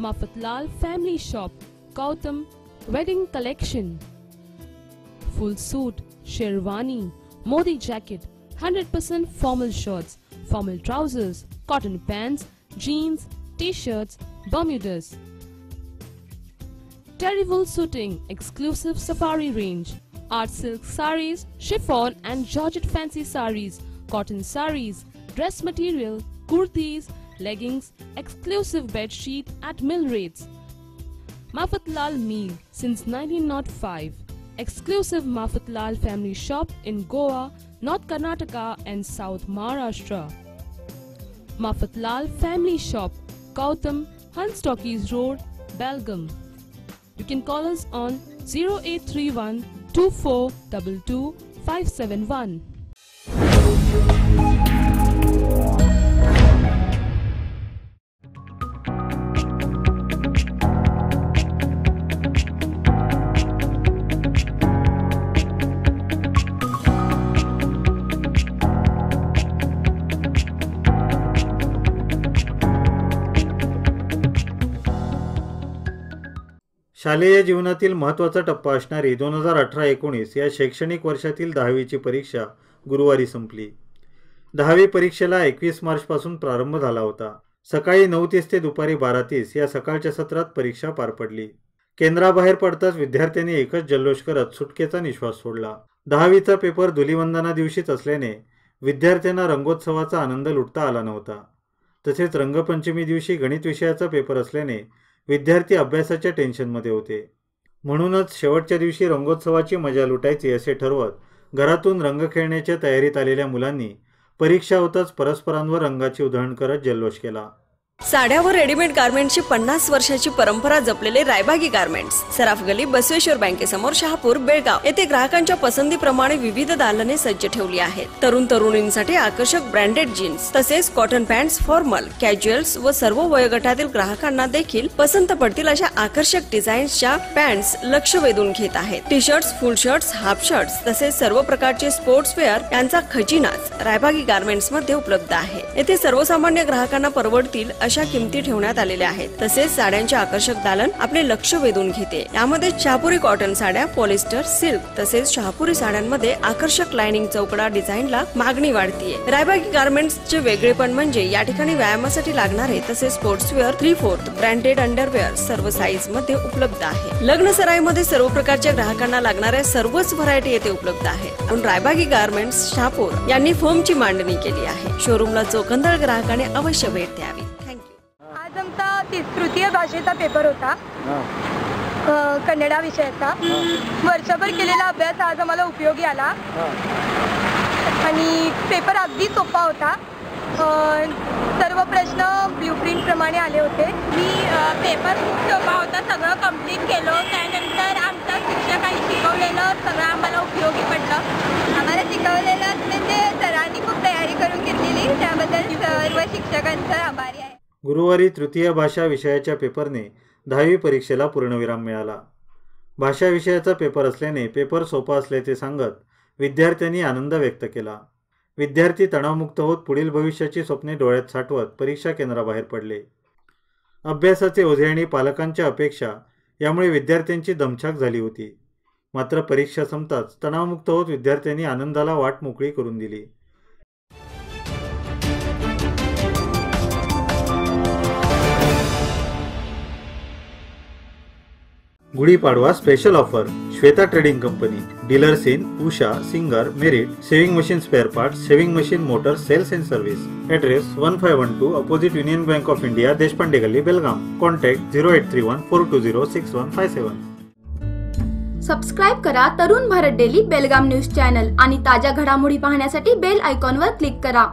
Mafatlal Family Shop, Gautam Wedding Collection. Full suit, sherwani, modi jacket, 100% formal shirts, formal trousers, cotton pants, jeans, t-shirts, bermudas. Terry wool suiting, exclusive safari range. Art silk sarees, chiffon and georgette fancy sarees, cotton sarees, dress material, kurtis, leggings, exclusive bed sheet at mill rates. Mafatlal Meal since 1905. Exclusive Mafatlal Family Shop in Goa, North Karnataka and South Maharashtra. Mafatlal Family Shop, Gautam, Hunstockies Road, Belgaum. You can call us on 0831 2422 571. शालेय जीवनातील महत्त्वाचा टप्पा असणारी 2018-19 या शैक्षणिक वर्षातील 10वीची परीक्षा गुरुवारी संपली. 10वी परीक्षेला 21 मार्चपासून प्रारंभ झाला होता. सकाळी 9:30 ते दुपारी 12:30 या सकाळच्या सत्रात परीक्षा पार पडली. केंद्राबाहेर पडताच विद्यार्थ्यांनी एकच जल्लोष करत सुटकेचा निश्वास सोडला. 10वीचा पेपर धुलीवंदना दिवशीच असल्याने विद्यार्थ्यांना रंगोत्सवाचा आनंद लुटता आला नव्हता. तसेच रंगपंचमी दिवशी गणित विषयाचा पेपर असल्याने विद्यार्थी अभ्यासाच्या टेन्शनमध्ये होते. म्हणूनच शेवटच्या दिवशी रंगोत्सवाची मजा लुटायची असे ठरवत घरातून रंग खेळण्याच्या तयारीत आलेल्या मुलांनी परीक्षा होताच परस्परांवर रंगाची उधळण करत जल्लोष केला. साड्यावर रेडीमेड गारमेंटची 50 वर्षाची परंपरा जपलेले रायबागी गारमेंट्स, सराफ गली, बसवेश्वर बँकेसमोर, शहापूर, बेळगाव येथे ग्राहकांच्या पसंतीप्रमाणे विविध दालने सज्ज ठेवली आहेत. तरुण तरुणींसाठी आकर्षक ब्रँडेड जीन्स तसेच कॉटन पॅन्ट्स, फॉर्मल, कॅज्युअल्स व सर्व वयोगटातील ग्राहकांना देखील पसंत पडतील अशा आकर्षक डिझाईन्सच्या पॅन्ट्स लक्ष वेधून घेत आहेत. टी शर्ट्स, फुल शर्ट्स, हाफ शर्ट्स तसेच सर्व प्रकारचे स्पोर्ट्स वेअर यांचा खजिनाच रायबागी गारमेंट्स मध्ये उपलब्ध आहे. येथे सर्वसामान्य ग्राहकांना परवडतील अशा किमती ठेवण्यात आलेल्या आहेत. तसेच साड्यांचे आकर्षक दालन आपले लक्ष वेधून घेते. यामध्ये शहापुरी कॉटन साड्या, पॉलिस्टर, सिल्क तसेच शहापुरी साड्यांमध्ये आकर्षक लाइनिंग चौकडा डिझाईनला मागणी वाढतीये. रायबागी गारमेंट्सचे वेगळेपण म्हणजे या ठिकाणी व्यायामासाठी लागणारे तसेच स्पोर्ट्सवेअर 3/4 ब्रँडेड अंडरवेअर सर्व साईज मध्ये उपलब्ध आहे. लग्न सराईमध्ये सर्व प्रकारच्या ग्राहकांना लागणाऱ्या सर्वच व्हरायटी येथे उपलब्ध आहेत. म्हणून रायबागी गारमेंट्स शहापूर यांनी फर्मची मांडणी केली आहे. शोरूमला चोखंदळ ग्राहकाने अवश्य भेट द्यावी. आज आमचा तृतीय भाषेचा पेपर होता, कन्नडा विषयाचा. वर्षभर केलेला अभ्यास आज आम्हाला उपयोगी आला आणि पेपर अगदी सोपा होता. सर्व प्रश्न ब्ल्यूप्रिंट प्रमाणे आले होते. पेपर खूप सोपा होता, सगळं कंप्लीट केलं. त्यानंतर आमच्या शिक्षकांनी शिकवलेलं सगळं आम्हाला उपयोगी पडलं. आम्हाला शिकवलेलं म्हणजे सरांनी खूप तयारी करून घेतलेली, त्याबद्दल सर्व शिक्षकांचा आभारी आहे. गुरुवारी तृतीय भाषा विषयाच्या पेपरने 10वी परीक्षेला पूर्णविराम मिळाला. भाषा विषयाचा पेपर असल्याने पेपर सोपा असल्याचे सांगत विद्यार्थ्यांनी आनंद व्यक्त केला. विद्यार्थी तणावमुक्त होत पुढील भविष्याची स्वप्ने डोळ्यात साठवत परीक्षा केंद्राबाहेर पडले. अभ्यासाचे ओझे आणि पालकांच्या अपेक्षा यामुळे विद्यार्थ्यांची दमछाक झाली होती. मात्र परीक्षा संपताच तणावमुक्त होत विद्यार्थ्यांनी आनंदाला वाट मोकळी करून दिली. Gudhi Padwa special offer. Shweta trading company, dealers in Usha, Singer, Merit, sewing machine spare part, sewing machine motor, sales and service. Address 1512 opposite Union Bank of India, Deshpande गल्ली, बेलगाम. कॉन्टॅक्ट 0831 420 6157. सबस्क्राईब करा Tarun Bharat daily Belgaum news channel आणि ताज्या घडामोडी पाहण्यासाठी बेल आयकॉनवर क्लिक करा.